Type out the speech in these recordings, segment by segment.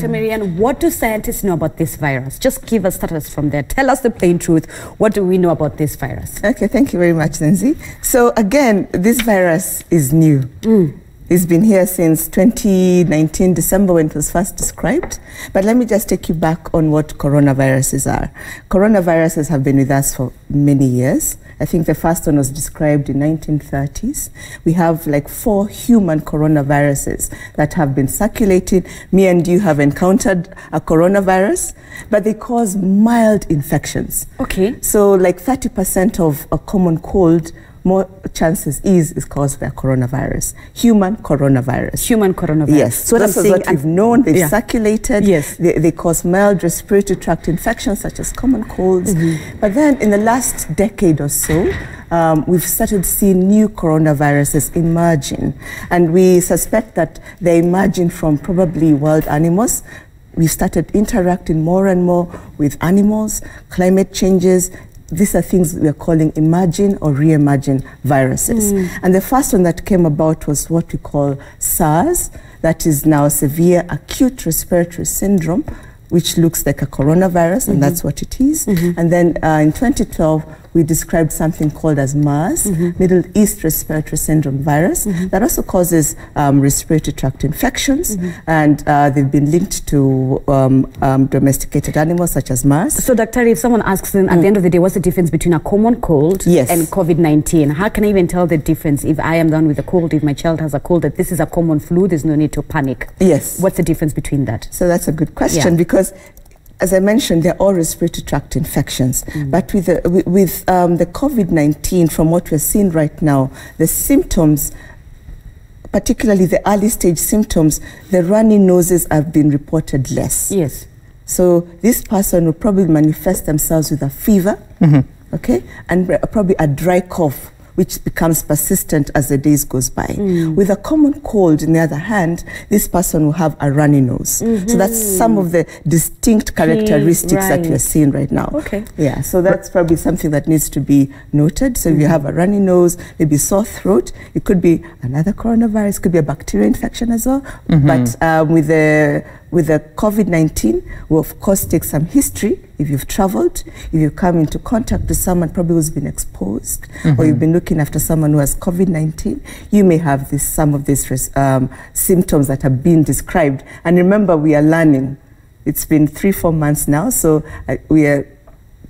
Dr. Marianne, what do scientists know about this virus? Just give us status from there. Tell us the plain truth. What do we know about this virus? Okay, thank you very much, Nancy. So again, this virus is new. It's been here since 2019, December, when it was first described. But let me just take you back on what coronaviruses are. Coronaviruses have been with us for many years. I think the first one was described in 1930s. We have like 4 human coronaviruses that have been circulating. Me and you have encountered a coronavirus, but they cause mild infections. Okay. So like 30% of a common cold, more chances is caused by a coronavirus. Human coronavirus. Human coronavirus. Yes. So this is what we've known. They've circulated. Yes. They cause mild respiratory tract infections such as common colds. But then in the last decade or so, we've started seeing new coronaviruses emerging. And we suspect that they're emerging from probably wild animals. We started interacting more and more with animals, climate changes. These are things we're calling emerging or re-emerging viruses. And the first one that came about was what we call SARS, that is now severe acute respiratory syndrome, which looks like a coronavirus, and that's what it is. And then in 2012, we described something called as MERS, Middle East Respiratory Syndrome virus, that also causes respiratory tract infections, and they've been linked to domesticated animals such as MERS. So, Doctor, if someone asks them at the end of the day, what's the difference between a common cold and COVID-19? How can I even tell the difference if I am down with a cold, if my child has a cold, that this is a common flu, there's no need to panic? Yes. What's the difference between that? So that's a good question, because as I mentioned, they're all respiratory tract infections. But with the COVID-19, from what we're seeing right now, the symptoms, particularly the early stage symptoms, the runny noses have been reported less. Yes. So this person will probably manifest themselves with a fever, okay, and probably a dry cough, which becomes persistent as the days goes by. With a common cold, on the other hand, this person will have a runny nose. So that's some of the distinct characteristics that we're seeing right now. Okay. Yeah, so that's probably something that needs to be noted. So if you have a runny nose, maybe sore throat, it could be another coronavirus, could be a bacterial infection as well. But with the COVID-19, we of course take some history. If you've traveled, if you've come into contact with someone probably who's been exposed, or you've been looking after someone who has COVID-19, you may have some of these symptoms that have been described. And remember, we are learning. It's been 3-4 months now, so we are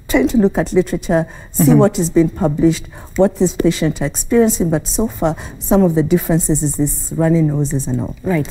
trying to look at literature, see what is being published, what these patients are experiencing, but so far, some of the differences is this runny noses and all. Right.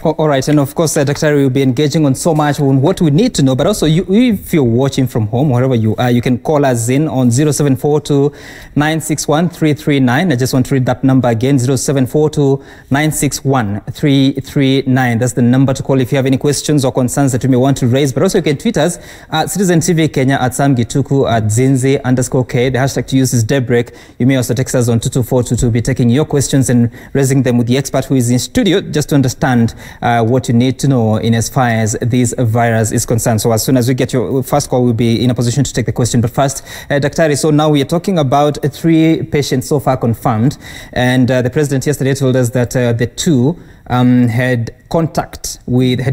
All right, and of course, Dr. will be engaging on so much on what we need to know, but also if you're watching from home, wherever you are, you can call us in on 0742-961-339. I just want to read that number again, 0742-961-339. That's the number to call if you have any questions or concerns that you may want to raise, but also you can tweet us at Citizen TV Kenya, at Sam Gituku, at Zinzi_K. The hashtag to use is Daybreak. You may also text us on 22422. We'll be taking your questions and raising them with the expert who is in studio, just to understand what you need to know in as far as this virus is concerned. So as soon as we get your first call, we'll be in a position to take the question. But first, Dr. So now we are talking about 3 patients so far confirmed. And the president yesterday told us that the 2 had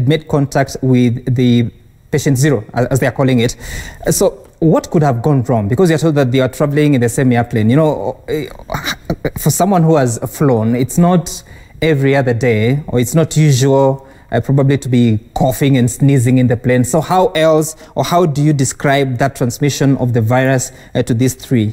made contact with the patient 0, as they are calling it. So what could have gone wrong? Because you're told that they are traveling in the same airplane. You know, for someone who has flown, it's not every other day, or it's not usual probably to be coughing and sneezing in the plane. So how else, or how do you describe that transmission of the virus to these 3?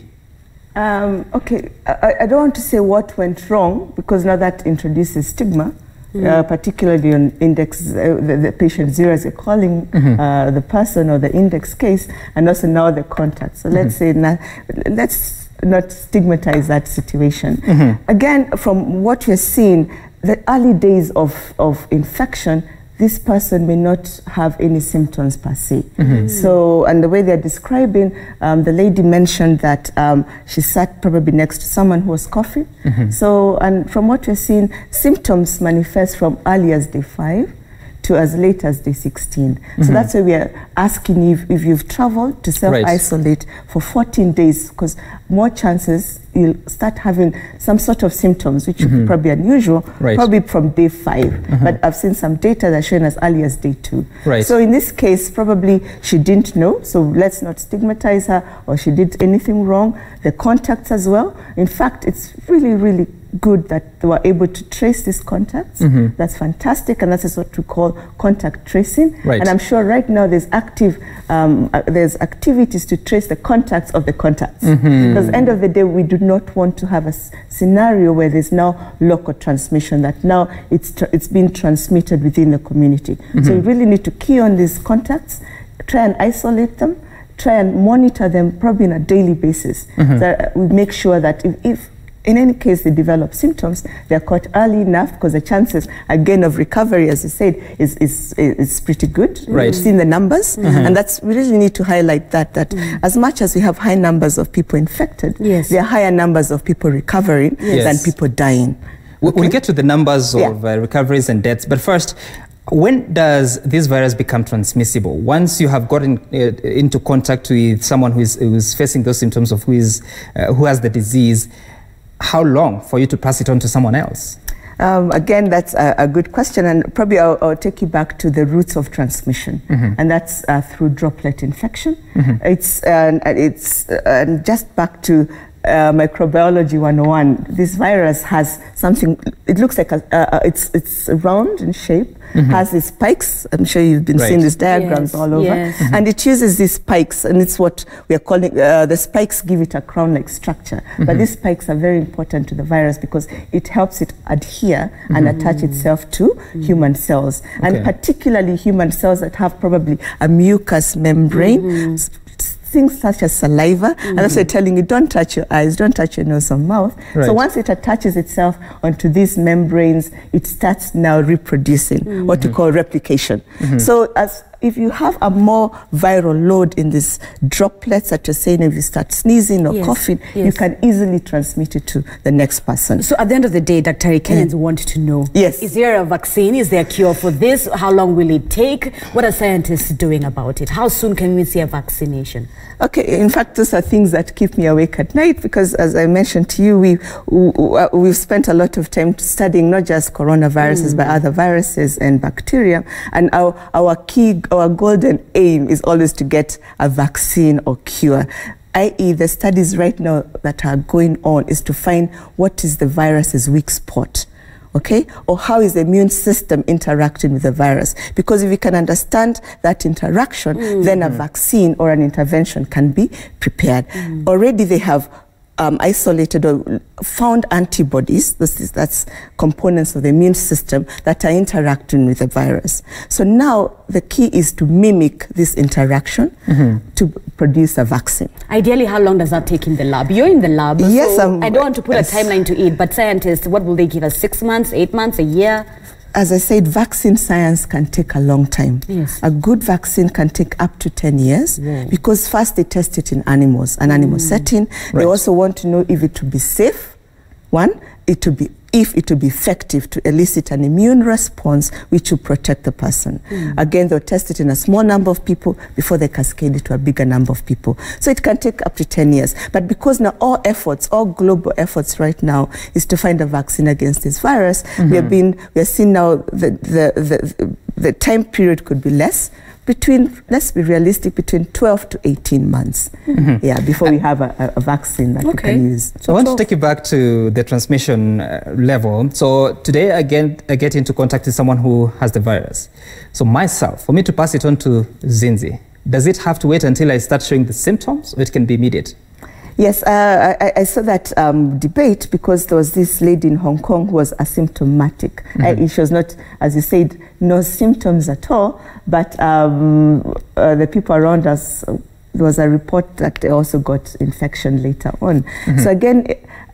Okay, I don't want to say what went wrong, because now that introduces stigma, particularly on index, the patient 0, as you're calling the person, or the index case, and also now the contact. So let's say, let's not stigmatize that situation. Again, from what we're seeing, the early days of infection, this person may not have any symptoms per se. So, and the way they're describing, the lady mentioned that she sat probably next to someone who was coughing. So, and from what we're seeing, symptoms manifest from early as day 5 to as late as day 16. So that's why we are asking if you've traveled to self-isolate for 14 days, because more chances you'll start having some sort of symptoms, which is probably unusual, probably from day 5. But I've seen some data that's showing as early as day 2. So in this case, probably she didn't know, so let's not stigmatize her, or she did anything wrong. The contacts as well. In fact, it's really, really good that they were able to trace these contacts. That's fantastic, and that is what we call contact tracing. And I'm sure right now there's there's activities to trace the contacts of the contacts. Because at the end of the day, we do not want to have a scenario where there's now local transmission, that now it's being transmitted within the community. So we really need to key on these contacts, try and isolate them, try and monitor them probably on a daily basis. So that we make sure that if in any case they develop symptoms, they're caught early enough, because the chances again of recovery, as you said, is pretty good. We've seen the numbers, and we really need to highlight that as much as we have high numbers of people infected, there are higher numbers of people recovering than people dying. We'll get to the numbers of recoveries and deaths, but first, when does this virus become transmissible? Once you have gotten into contact with someone who is facing those symptoms of who has the disease, how long for you to pass it on to someone else? Again, that's a good question, and probably I'll take you back to the roots of transmission, and that's through droplet infection. It's just back to microbiology 101. This virus has something, it looks like it's round in shape, has these spikes. I'm sure you've been seeing these diagrams all over. And it uses these spikes, and it's what we are calling, the spikes give it a crown-like structure. But these spikes are very important to the virus because it helps it adhere and attach itself to human cells. And particularly human cells that have probably a mucous membrane, things such as saliva, and that's why telling you don't touch your eyes, don't touch your nose or mouth. So once it attaches itself onto these membranes, it starts now reproducing, what we call replication. So if you have a more viral load in this droplets, such as saying if you start sneezing or coughing, you can easily transmit it to the next person. So at the end of the day, Dr. Kenyans want to know, is there a vaccine? Is there a cure for this? How long will it take? What are scientists doing about it? How soon can we see a vaccination? Okay, in fact, those are things that keep me awake at night, because as I mentioned to you, we've spent a lot of time studying not just coronaviruses, but other viruses and bacteria. And our golden aim is always to get a vaccine or cure. i.e. the studies right now that are going on is to find what is the virus's weak spot. Okay, or how is the immune system interacting with the virus? Because if we can understand that interaction, then a vaccine or an intervention can be prepared. Already they have isolated or found antibodies, that's components of the immune system that are interacting with the virus. So now the key is to mimic this interaction to produce a vaccine. Ideally, how long does that take in the lab? You're in the lab, yes, so I don't want to put a timeline to it, but scientists, what will they give us, 6 months, 8 months, a year? As I said, vaccine science can take a long time. A good vaccine can take up to 10 years because first they test it in animals, an animal setting. They also want to know if it will be safe, if it will be effective to elicit an immune response which will protect the person. Again, they'll test it in a small number of people before they cascade it to a bigger number of people. So it can take up to 10 years. But because now all global efforts right now is to find a vaccine against this virus, we are seeing now the time period could be less. Let's be realistic, between 12 to 18 months, before we have a vaccine that we can use. So I want to take you back to the transmission level. So today I get into contact with someone who has the virus. So myself, for me to pass it on to Zinzi, does it have to wait until I start showing the symptoms, or it can be immediate? Yes, I saw that debate because there was this lady in Hong Kong who was asymptomatic. She was not, as you said, no symptoms at all, but the people around us, there was a report that they also got infection later on. So again,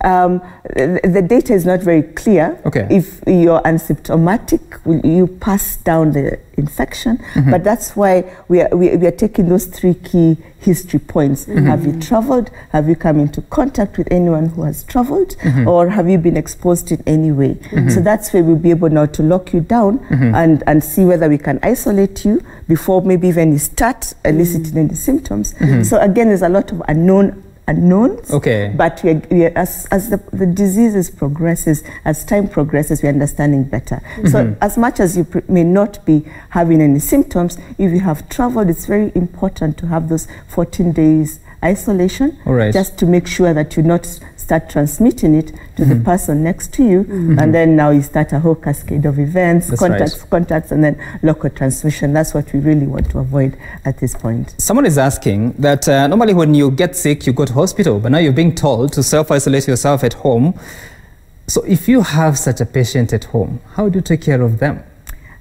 the data is not very clear. If you're asymptomatic, you pass down the infection, but that's why we are taking those 3 key history points. Have you traveled? Have you come into contact with anyone who has traveled? Or have you been exposed in any way? So that's where we'll be able now to lock you down and see whether we can isolate you before maybe even you start eliciting any symptoms. So again, there's a lot of unknown unknowns. Okay. But as the disease progresses, as time progresses, we're understanding better. So as much as you may not be having any symptoms, if you have traveled, it's very important to have those 14 days isolation, just to make sure that you not start transmitting it to the person next to you, and then now you start a whole cascade of events, contacts, and then local transmission. That's what we really want to avoid at this point. Someone is asking that normally when you get sick, you go to hospital, but now you're being told to self-isolate yourself at home. So if you have such a patient at home, how do you take care of them?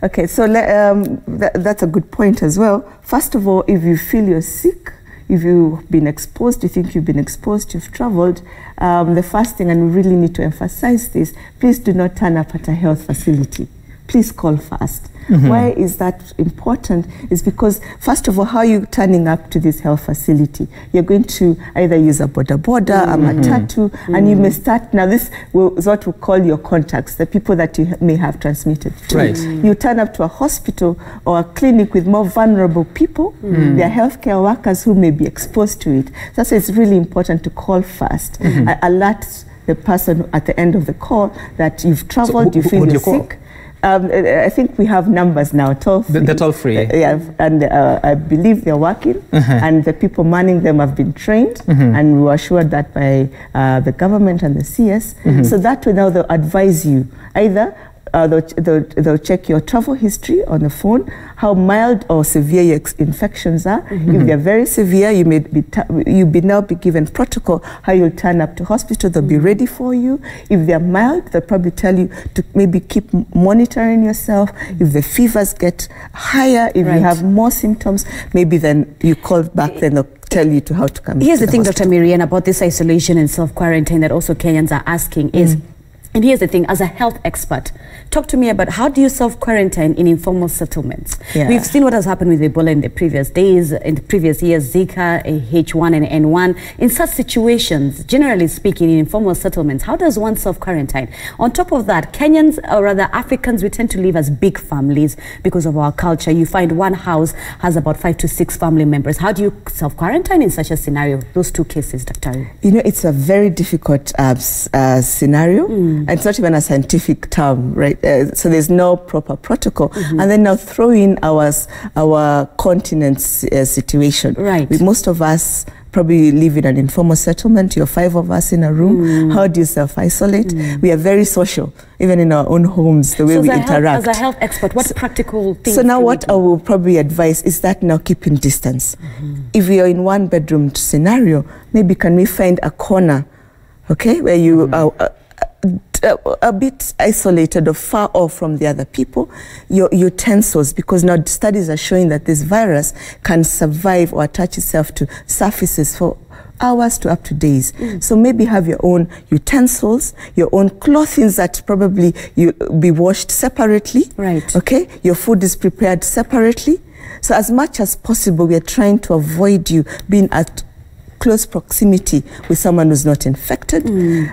Okay, so that's a good point as well. First of all, if you feel you're sick, if you've been exposed, you think you've been exposed, you've traveled, the first thing, and we really need to emphasize this, please do not turn up at a health facility. Please call fast. Why is that important? Is because, first of all, how are you turning up to this health facility? You're going to either use a boda, a matatu, and you may start, now this is what we call your contacts, the people that you may have transmitted to. You turn up to a hospital or a clinic with more vulnerable people. There are healthcare workers who may be exposed to it. That's why it's really important to call fast. Alert the person at the end of the call that you've traveled, you feel you're sick. I think we have numbers now, toll-free. They're toll-free. Yeah, and I believe they're working, and the people manning them have been trained, and we were assured that by the government and the CS. So that way now they'll advise you either they'll check your travel history on the phone, how mild or severe your infections are. If they're very severe, you may now be given protocol how you'll turn up to hospital. They'll be ready for you. If they're mild, they'll probably tell you to maybe keep monitoring yourself. If the fevers get higher, if you have more symptoms, maybe then you call back, then they'll tell you how to come. Here's the thing, Dr. Miriam, about this isolation and self-quarantine that also Kenyans are asking is, and here's the thing, as a health expert, talk to me about how do you self-quarantine in informal settlements? We've seen what has happened with Ebola in the previous days, in the previous years, Zika, H1 and N1. In such situations, generally speaking, in informal settlements, how does one self-quarantine? On top of that, Kenyans, or rather Africans, we tend to live as big families because of our culture. You find one house has about 5 to 6 family members. How do you self-quarantine in such a scenario? Those two cases, Dr. You know, it's a very difficult scenario. It's not even a scientific term, right? So there's no proper protocol. And then now throw in our continent's situation. Most of us probably live in an informal settlement. You're 5 of us in a room. How do you self-isolate? We are very social, even in our own homes, the way we interact. As a health expert, what practical things? So now what I will probably advise is that now keeping distance. If we are in one bedroom scenario, maybe can we find a corner, okay, where you are a bit isolated or far off from the other people, your utensils, because now studies are showing that this virus can survive or attach itself to surfaces for hours to up to days. So maybe have your own utensils, your own clothing that probably you be washed separately. Okay, your food is prepared separately. So as much as possible, we are trying to avoid you being at close proximity with someone who's not infected.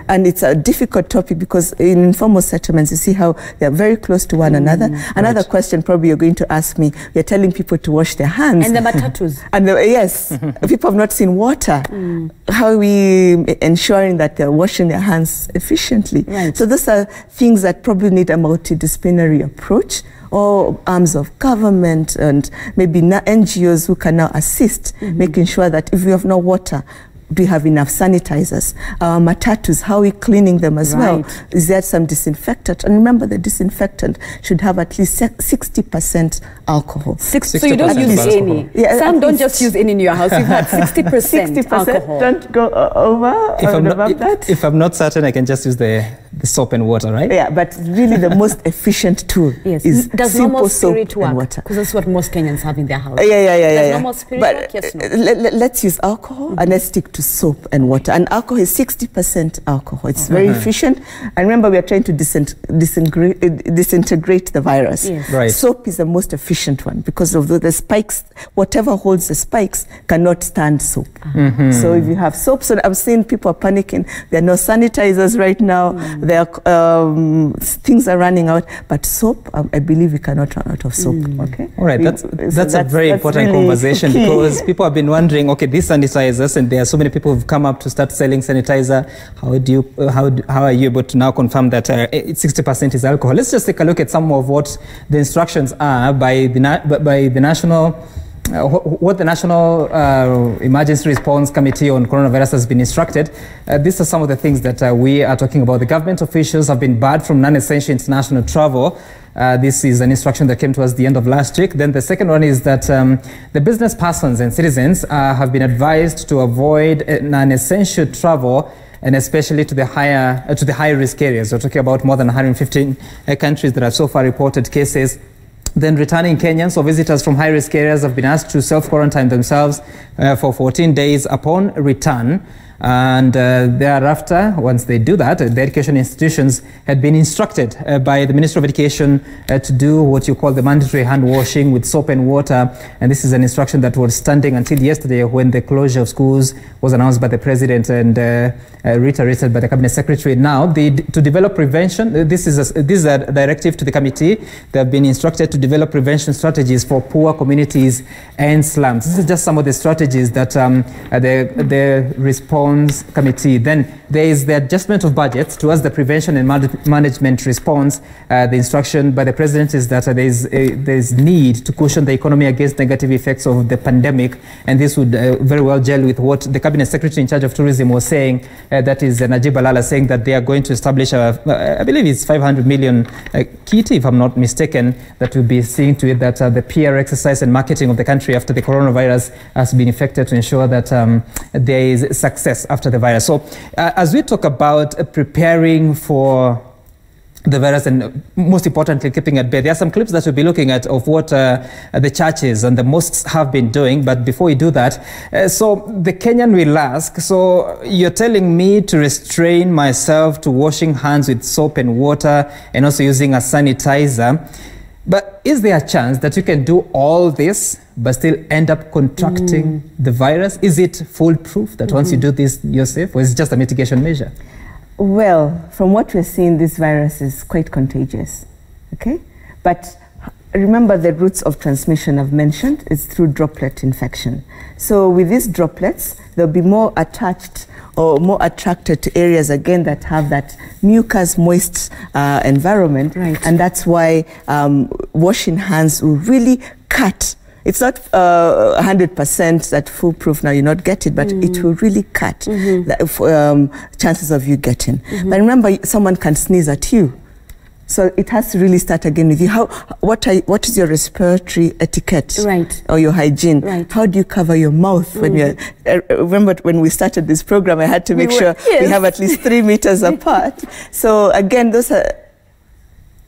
And it's a difficult topic because in informal settlements, you see how they're very close to one another. Another question probably you're going to ask me, you're telling people to wash their hands. And the matatus. And yes, people have not seen water. How are we ensuring that they're washing their hands efficiently? So those are things that probably need a multidisciplinary approach, or arms of government and maybe NGOs who can now assist, making sure that if we have no water, do we have enough sanitizers? Matatus, how are we cleaning them as well? Is there some disinfectant? And remember, the disinfectant should have at least 60% alcohol. So you don't use any. Some don't just use any in your house. You've had 60% alcohol. Don't go over that. If I'm not certain, I can just use the soap and water, right? Yeah, but really the most efficient tool is Does simple normal soap spirit work? and water. Because that's what most Kenyans have in their house. Does normal spirit work? Yes, no. Let's use alcohol and let's stick to soap and water. And alcohol is 60% alcohol. It's very efficient. And remember, we are trying to disintegrate the virus. Soap is the most efficient one because of the spikes. Whatever holds the spikes cannot stand soap. So if you have soap, so I'm seeing people are panicking. There are no sanitizers right now. things are running out, but soap, I believe we cannot run out of soap. Okay. All right, that's a very important really conversation because people have been wondering. Okay, these sanitizers, and there are so many people who've come up to start selling sanitizer. How are you able to now confirm that 60% is alcohol? Let's just take a look at some of what the instructions are by the national. What the National Emergency Response Committee on Coronavirus has been instructed. These are some of the things that we are talking about. The government officials have been barred from non-essential international travel. This is an instruction that came to us the end of last week. Then the second one is that the business persons and citizens have been advised to avoid non-essential travel, and especially to the higher risk areas. We're talking about more than 115 countries that have so far reported cases. Then returning Kenyans or visitors from high-risk areas have been asked to self-quarantine themselves for 14 days upon return. And thereafter, once they do that, the education institutions had been instructed by the Ministry of Education to do what you call the mandatory hand washing with soap and water. And this is an instruction that was standing until yesterday when the closure of schools was announced by the President and reiterated by the Cabinet Secretary. Now, to develop prevention, this is a directive to the committee. They have been instructed to develop prevention strategies for poor communities and slums. This is just some of the strategies that the response committee. Then there is the adjustment of budgets towards the prevention and management response. The instruction by the President is that there is need to cushion the economy against negative effects of the pandemic, and this would very well gel with what the Cabinet Secretary in charge of tourism was saying. That is Najib Balala, saying that they are going to establish I believe it's 500 million kit, if I'm not mistaken, that will be seeing to it that the PR exercise and marketing of the country after the coronavirus has been effected to ensure that there is success after the virus. So as we talk about preparing for the virus and most importantly keeping at bay, there are some clips that we'll be looking at of what the churches and the mosques have been doing. But before we do that, so the Kenyan will ask, so you're telling me to restrain myself to washing hands with soap and water and also using a sanitizer, but is there a chance that you can do all this but still end up contracting the virus? Is it foolproof that once you do this, you're safe, or is it just a mitigation measure? Well, from what we're seeing, this virus is quite contagious, okay? But remember the routes of transmission I've mentioned is through droplet infection. So with these droplets, they'll be more attached or more attracted to areas, again, that have that mucus, moist environment. Right. And that's why washing hands will really cut. It's not 100% that foolproof, now you not get it, but it will really cut the chances of you getting. But remember, someone can sneeze at you. So it has to really start again with you. What is your respiratory etiquette? Right. Or your hygiene? Right. How do you cover your mouth when you're... remember when we started this program, I had to make sure we have at least 3 meters apart. So again, those are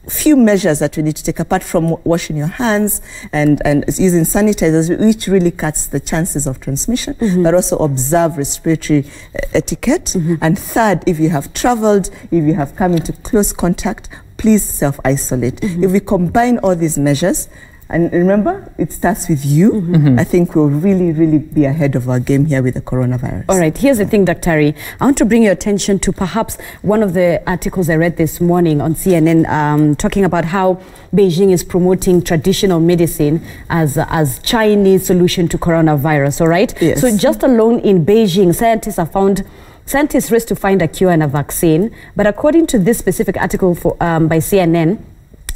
few measures that we need to take apart from washing your hands and using sanitizers, which really cuts the chances of transmission, but also observe respiratory etiquette. And third, if you have traveled, if you have come into close contact, please self-isolate. If we combine all these measures, and remember, it starts with you. I think we'll really, really be ahead of our game here with the coronavirus. All right, here's the thing, Dr. I want to bring your attention to perhaps one of the articles I read this morning on CNN talking about how Beijing is promoting traditional medicine as Chinese solution to coronavirus, all right? Yes. So just alone in Beijing, scientists race to find a cure and a vaccine. But according to this specific article by CNN,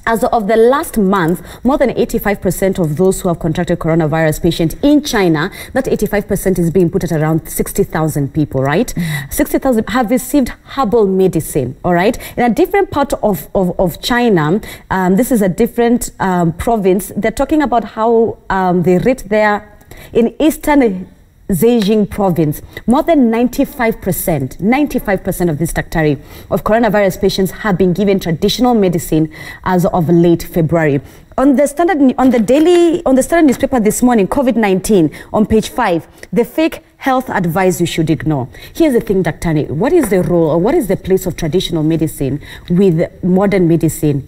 as of the last month, more than 85% of those who have contracted coronavirus patients in China, that 85% is being put at around 60,000 people, right? 60,000 have received herbal medicine, all right? In a different part of China, this is a different province. They're talking about how they rate there in eastern Zhejiang province, more than 95% of this Daktari of coronavirus patients have been given traditional medicine as of late February. On the Standard newspaper this morning, COVID-19 on page 5, the fake health advice you should ignore. Here's the thing, Daktari, what is the role or what is the place of traditional medicine with modern medicine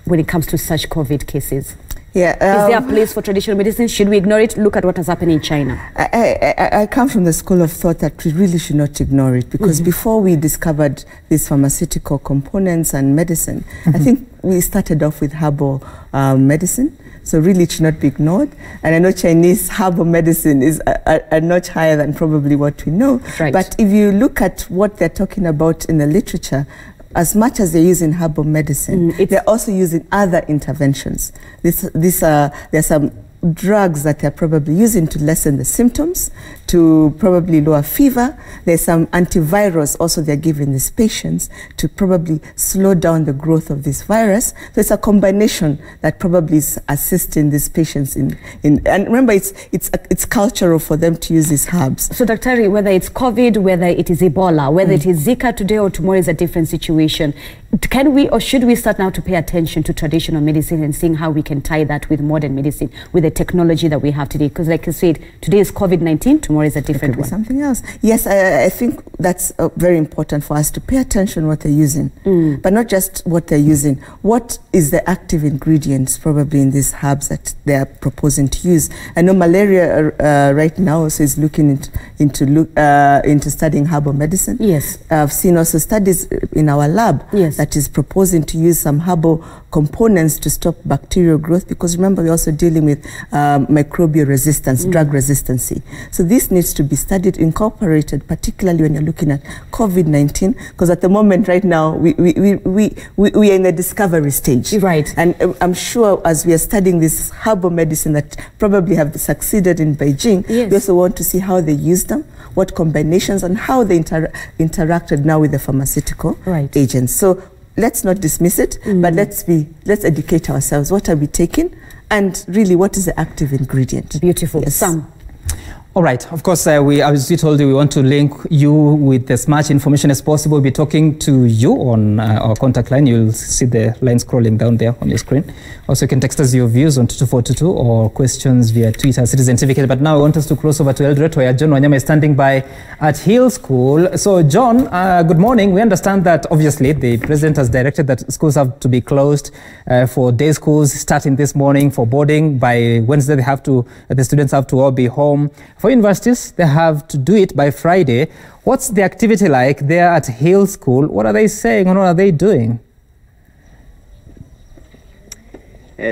when it comes to such COVID cases? Yeah, is there a place for traditional medicine? Should we ignore it? Look at what has happened in China. I come from the school of thought that we really should not ignore it, because before we discovered these pharmaceutical components and medicine, I think we started off with herbal medicine. So really it should not be ignored. And I know Chinese herbal medicine is a notch higher than probably what we know. Right. But if you look at what they're talking about in the literature, as much as they're using herbal medicine, they're also using other interventions. There are some drugs that they're probably using to lessen the symptoms, to probably lower fever. There's some antivirals also they're giving these patients to probably slow down the growth of this virus. So it's a combination that probably is assisting these patients in and remember, it's cultural for them to use these herbs. So Dr. whether it's COVID, whether it is Ebola, whether it is Zika today or tomorrow is a different situation. Can we or should we start now to pay attention to traditional medicine and seeing how we can tie that with modern medicine, with the technology that we have today? Because like you said, today is COVID-19, tomorrow is a different one. Something else. Yes, I think that's very important for us to pay attention what they're using, but not just what they're using. What is the active ingredients probably in these herbs that they're proposing to use? I know malaria right now also is looking into studying herbal medicine. Yes. I've seen also studies in our lab that is proposing to use some herbal components to stop bacterial growth, because remember we're also dealing with microbial resistance, drug resistancy. So this needs to be studied, incorporated, particularly when you're looking at COVID-19, because at the moment right now we are in the discovery stage. Right. And I'm sure as we are studying this herbal medicine that probably have succeeded in Beijing, we also want to see how they use them, what combinations, and how they interacted now with the pharmaceutical agents. So let's not dismiss it, but let's educate ourselves. What are we taking? And really, what is the active ingredient? Beautiful. Yes. Sam. All right. Of course, as we told you, we want to link you with as much information as possible. We'll be talking to you on our contact line. You'll see the line scrolling down there on your screen. Also, you can text us your views on 22422 or questions via Twitter, Citizen TV. But now I want us to cross over to Eldoret, where John Wanyama is standing by at Hill School. So, John, good morning. We understand that, obviously, the president has directed that schools have to be closed for day schools starting this morning for boarding. By Wednesday, the students have to all be home. For universities, they have to do it by Friday. What's the activity like there at Hill School? What are they saying and what are they doing?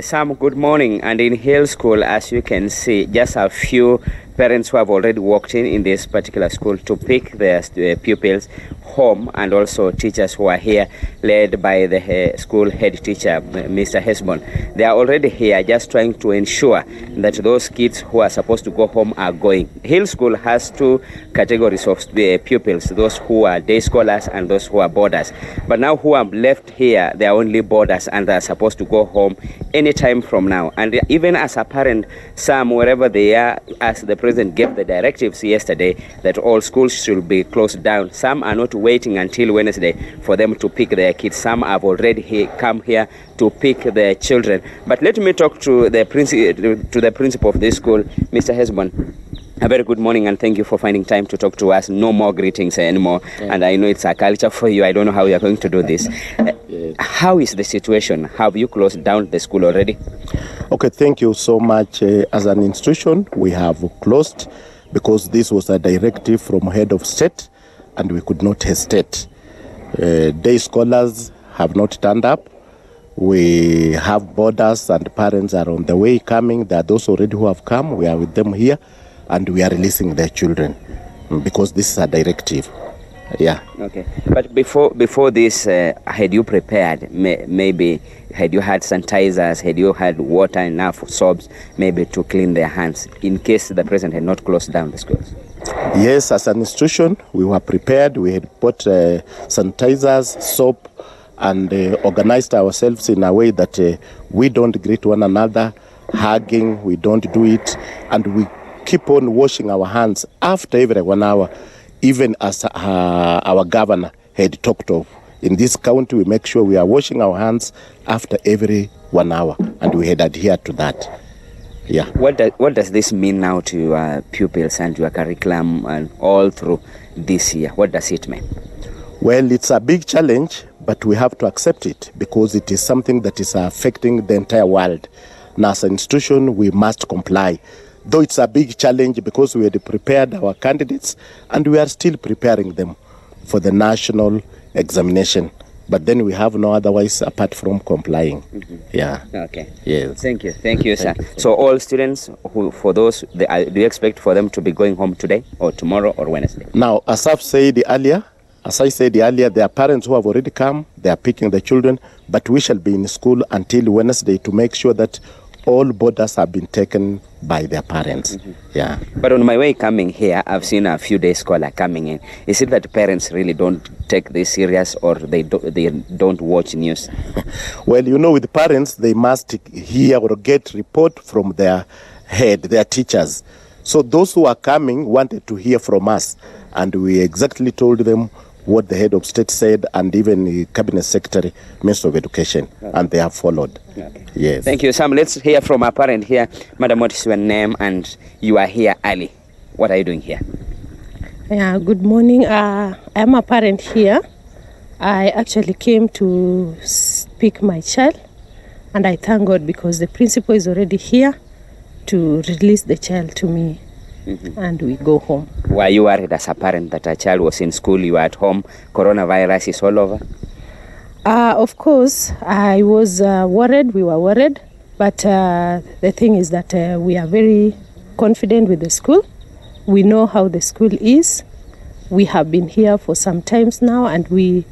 Sam, good morning. And in Hill School, as you can see, just a few parents who have already walked in this particular school to pick their pupils home, and also teachers who are here, led by the school head teacher, Mr. Hesbon. They are already here just trying to ensure that those kids who are supposed to go home are going. Hill School has two categories of pupils, those who are day scholars and those who are boarders. But now who are left here, they are only boarders and they are supposed to go home anytime from now. And even as a parent, some wherever they are, as the president gave the directives yesterday that all schools should be closed down, some are not waiting until Wednesday for them to pick their kids. Some have already come here to pick their children. But let me talk to the principal of this school, Mr. Hesbon. A very good morning, and thank you for finding time to talk to us. No more greetings anymore. And I know it's a culture for you. I don't know how you are going to do this. How is the situation? Have you closed down the school already? Okay, thank you so much. As an institution, we have closed because this was a directive from head of state and we could not hesitate. Day scholars have not turned up. We have boarders and parents are on the way coming. There are those already who have come. We are with them here and we are releasing their children because this is a directive. Yeah. Okay. But before this, had you prepared? Maybe had you had sanitizers? Had you had water enough, soaps, maybe to clean their hands in case the president had not closed down the schools? Yes, as an institution, we were prepared. We had bought sanitizers, soap, and organized ourselves in a way that we don't greet one another, hugging, we don't do it, and we keep on washing our hands after every 1 hour, even as our governor had talked of. In this county, we make sure we are washing our hands after every 1 hour, and we had adhered to that. Yeah. What does this mean now to your pupils and your curriculum and all through this year? What does it mean? Well, it's a big challenge, but we have to accept it because it is something that is affecting the entire world. And as an institution, we must comply. Though it's a big challenge because we had prepared our candidates and we are still preparing them for the national examination. But then we have no otherwise apart from complying. Yeah. Okay. Yes. Thank you. Thank you, sir. So all students, for those, do you expect for them to be going home today or tomorrow or Wednesday? Now, as I said earlier, there are parents who have already come. They are picking the children. But we shall be in school until Wednesday to make sure that all borders have been taken by their parents. Yeah. But on my way coming here, I've seen a few day scholar coming in. Is it that parents really don't take this serious, or they don't watch news? Well, you know, with parents, they must hear or get report from their head, their teachers. So those who are coming wanted to hear from us, and we exactly told them what the head of state said, and even the cabinet secretary, Minister of Education, and they have followed. Okay. Yes. Thank you, Sam. Let's hear from our parent here. Madam, what is your name? And you are here early. What are you doing here? Yeah, good morning. I'm a parent here. I actually came to pick my child, and I thank God because the principal is already here to release the child to me. And we go home. Were you worried as a parent that a child was in school, you were at home, coronavirus is all over? Of course, I was worried, we were worried, but the thing is that we are very confident with the school. We know how the school is. We have been here for some times now, and we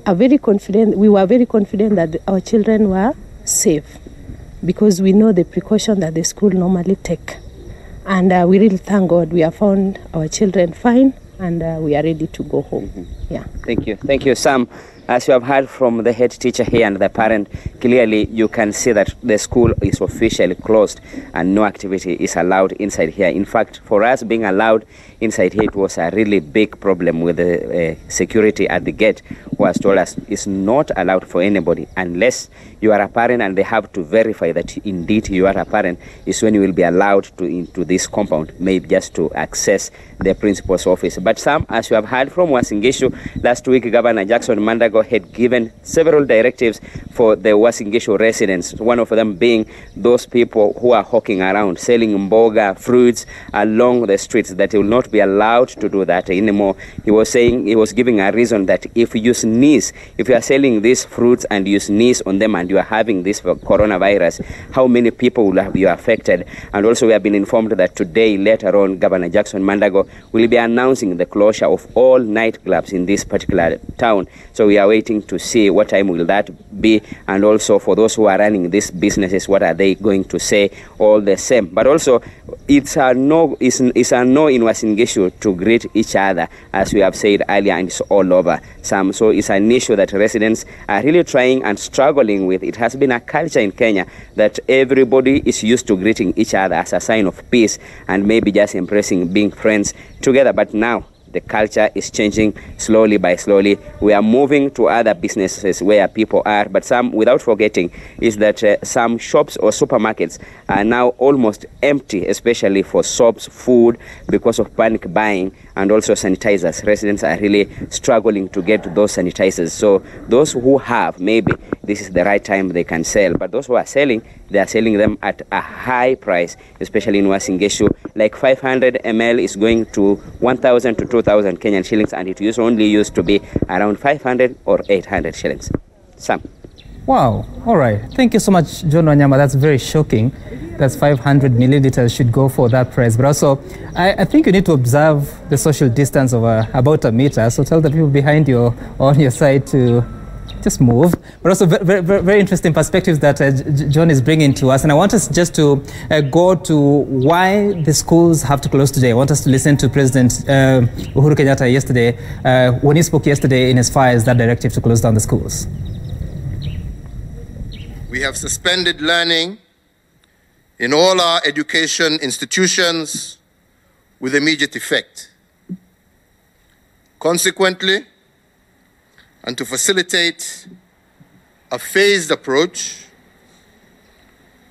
are very confident. We were very confident that our children were safe because we know the precaution that the school normally take. And we really thank God we have found our children fine, and we are ready to go home. Yeah. Thank you. Thank you, Sam. As you have heard from the head teacher here and the parent, clearly you can see that the school is officially closed and no activity is allowed inside here. In fact, for us being allowed inside here, it was a really big problem with the security at the gate, who has told us it's not allowed for anybody unless you are a parent and they have to verify that indeed you are a parent, is when you will be allowed to into this compound, maybe just to access the principal's office. But Sam, as you have heard from Uasin Gishu, last week Governor Jackson Mandago had given several directives for the Uasin Gishu residents, one of them being those people who are hawking around, selling mboga, fruits along the streets, that he will not be allowed to do that anymore. He was saying, he was giving a reason that if you sneeze, if you are selling these fruits and you sneeze on them and you are having this coronavirus, how many people will have you affected? And also we have been informed that today, later on, Governor Jackson Mandago will be announcing the closure of all nightclubs in this particular town. So we are waiting to see what time will that be, and also for those who are running these businesses, what are they going to say, all the same. But also it's a no in Uasin Gishu to greet each other, as we have said earlier, and it's all over some. So it's an issue that residents are really trying and struggling with. It has been a culture in Kenya that everybody is used to greeting each other as a sign of peace and maybe just embracing being friends together. But now the culture is changing slowly by slowly. We are moving to other businesses where people are, but some, without forgetting, is that some shops or supermarkets are now almost empty, especially for soaps, food, because of panic buying, and also sanitizers. Residents are really struggling to get those sanitizers. So those who have, maybe this is the right time they can sell, but those who are selling, they are selling them at a high price, especially in Uasin Gishu. Like 500 ml is going to 1,000 to 2,000 Kenyan shillings, and it only used to be around 500 or 800 shillings. Sam. Wow. All right. Thank you so much, John Wanyama. That's very shocking. That's 500 milliliters should go for that price. But also, I think you need to observe the social distance of about a meter. So tell the people behind you or on your side to just move. But also very interesting perspectives that John is bringing to us. And I want us just to go to why the schools have to close today. I want us to listen to President Uhuru Kenyatta yesterday, when he spoke yesterday in as far as that directive to close down the schools. We have suspended learning in all our education institutions with immediate effect. Consequently, and to facilitate a phased approach,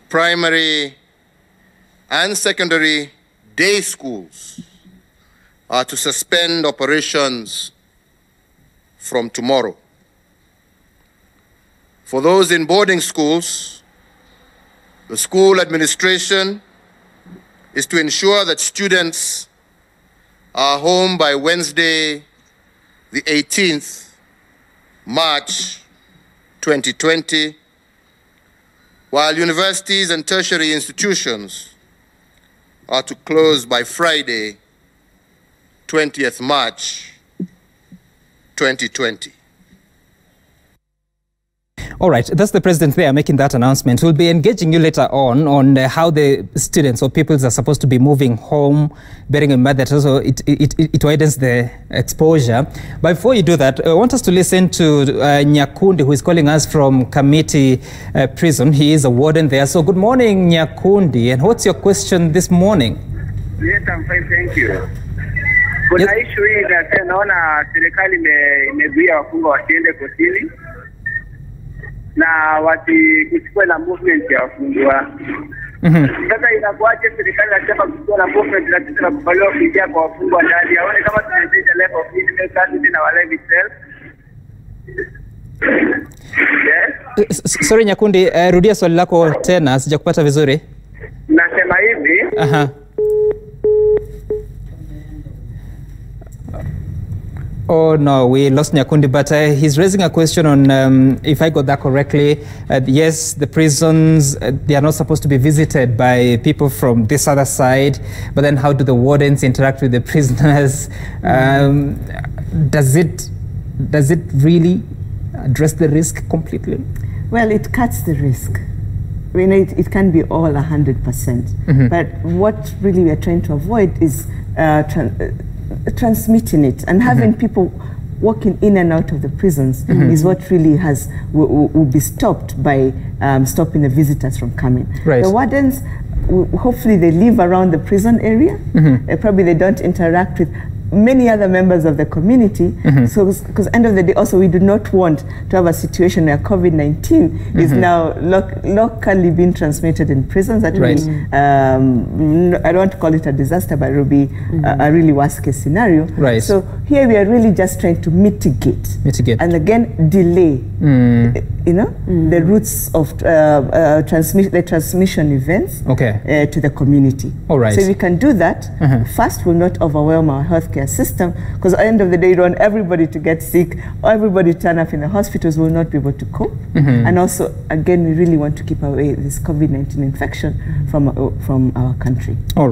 primary and secondary day schools are to suspend operations from tomorrow. For those in boarding schools, The school administration is to ensure that students are home by Wednesday, the 18th March 2020, while universities and tertiary institutions are to close by Friday, 20th March 2020. All right, that's the president there making that announcement. We'll be engaging you later on how the students or pupils are supposed to be moving home, bearing in mind that also it widens the exposure. But before you do that, I want us to listen to Nyakundi, who is calling us from Kamiti Prison. He is a warden there. So good morning, Nyakundi. And what's your question this morning? Yes, I'm fine, thank you. Kuna issue hii na naona serikali imezuia wafungwa wasiende kotini na kuchukua na movement ya wafungwa. Sasa inakuaje serikali inasema kuchukua na movement na sisi tunakubaliwa kuingia kwa wafungwa ndani? Haone kama tunaendelea level of inmate custody na wale itself. Yes. Sorry Nyakundi, rudia swali lako tena, sijakupata vizuri. Nasema hivi. Oh no, we lost Nyakundi, but he's raising a question on, if I got that correctly, yes, the prisons, they are not supposed to be visited by people from this other side, but then how do the wardens interact with the prisoners? Does it really address the risk completely? Well, it cuts the risk. I mean, it can be all 100%, but what really we are trying to avoid is transmitting it, and having people walking in and out of the prisons is what really will be stopped by stopping the visitors from coming. Right. The wardens, hopefully they live around the prison area. Probably they don't interact with many other members of the community. So, because end of the day, also we do not want to have a situation where COVID-19 is now locally being transmitted in prisons. That will be, I don't want to call it a disaster, but it will be a really worst case scenario. Right. So here we are really just trying to mitigate. And again, delay, the routes of the transmission events to the community. All right. So if we can do that, first we'll not overwhelm our healthcare system, because at the end of the day, you don't want everybody to get sick or everybody turn up in the hospitals. Will not be able to cope. And also, again, we really want to keep away this COVID-19 infection from our country. All right.